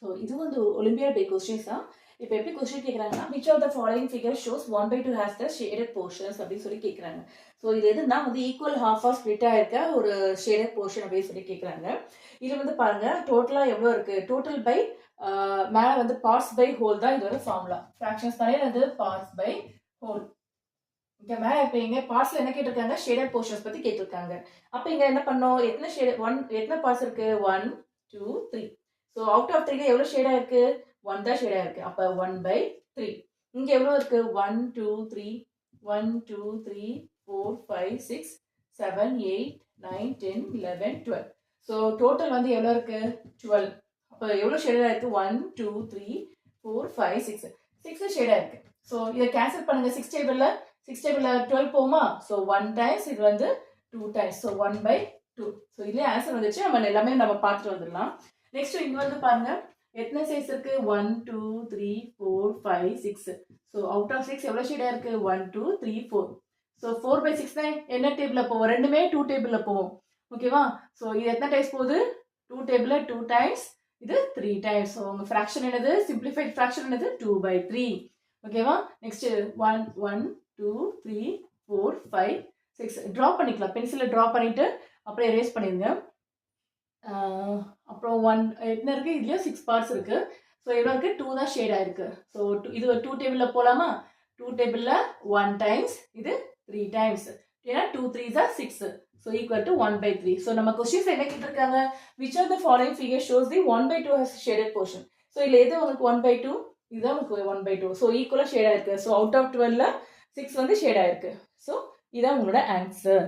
So இது வந்து olympiad by questions தான். இப்போ எப்படி கொஸ்டின் கேட்குறாங்கன்னா which of the following figure shows 1/2 has the shaded portions அப்படின்னு சொல்லி கேட்குறாங்க. ஸோ இது எதுனா வந்து ஈக்குவல் ஹாஃபாக ஸ்ப்ளிட் ஆயிருக்க ஒரு ஷேடட் போர்ஷன் அப்படின்னு சொல்லி கேட்குறாங்க. இதில் வந்து பாருங்க டோட்டலாக எவ்வளோ இருக்கு, டோட்டல் பை மேலே வந்து பார்ட்ஸ் பை ஹோல் தான் இதோட ஃபார்முலா. ஃப்ராக்ஷன்ஸ் தானே வந்து பார்ட்ஸ் பை ஹோல். இங்க மேலே இப்போ இங்க பார்ட்ஸ்ல என்ன கேட்டிருக்காங்க, ஷேடட் போர்ஷன்ஸ் பத்தி கேட்டிருக்காங்க. அப்போ இங்க என்ன பண்ணோம், எத்தனை ஷேட் எத்தனை பார்ட்ஸ் இருக்கு, 1 2 3. ஸோ அவுட் ஆஃப் 3ல எவ்வளோ ஷேடா இருக்கு, 1 தான் ஷேடா இருக்கு. அப்போ 1/3. இங்க எவ்வளோ இருக்கு, 1 2 3 1 2 3 4 5 6 7 8 9 10 11 12. ஸோ டோட்டல் வந்து எவ்வளோ இருக்கு, 12. அப்போ எவ்வளோ ஷேடா இருக்கு, 1 2 3 4 5 6 6 ஷேடா இருக்கு. ஸோ இதை கேன்சல் பண்ணுங்க. 6 டேபிள்ல 12 போகுமா. ஸோ 1 டைம்ஸ் இது வந்து 2 டைம்ஸ். ஸோ 1/2. ஸோ இதுலேயே ஆன்சர் வந்துச்சு. நம்ம எல்லாமே நம்ம பார்த்துட்டு வந்துடலாம். நெக்ஸ்ட் இங்க வந்து பாருங்க எத்தனை சைஸ் இருக்கு, 1 2 3 4 5 6. ஸோ அவுட் ஆஃப் 6 எவ்வளோ ஷேடா இருக்கு, 1 2 3 4. ஸோ 4/6 தான் என்ன டேபிள்ல போவோம், ரெண்டுமே 2 டேபிள்ல போவோம். ஓகேவா. ஸோ இது எத்தனை டைம்ஸ் போகுது, 2 டேபிள்ல 2 டைம்ஸ், இது 3 டைம்ஸ். ஸோ உங்க ஃப்ராக்ஷன் என்னது, சிம்பிளிஃபைட் ஃப்ராக்ஷன் என்னது, 2/3. ஓகேவா. நெக்ஸ்ட் 1 1 2 3 4 5 6 ட்ரா பண்ணிக்கலாம். பென்சிலை ட்ரா பண்ணிட்டு அப்புறம் எரேஸ் பண்ணிடுங்க. அப்புறம் 1 என்ன இருக்கு, இதுலயும் 6 பார்ட்ஸ் இருக்கு. ஸோ எவ்வளோ இருக்கு, 2 தான் ஷேட் ஆயிருக்கு. ஸோ இது 2 டேபிள்ல போலாமா. 2 டேபிள்ல 1 டைம்ஸ், இது 3 டைம்ஸ். ஏன்னா 2 3s are 6. So equal to 1/3. So நம்ம கொஸ்டின்ஸ் என்ன கேட்டிருக்காங்க, which of the following figure shows the 1/2 has shaded portion. So இதுல எது உங்களுக்கு 1/2, இதுதான் உங்களுக்கு 1/2. ஸோ ஈக்குவலா ஷேட் ஆயிருக்கு. ஸோ அவுட் ஆஃப் 12ல 6 வந்து ஷேட் ஆயிருக்கு. ஸோ இதான் உங்களோட ஆன்சர்.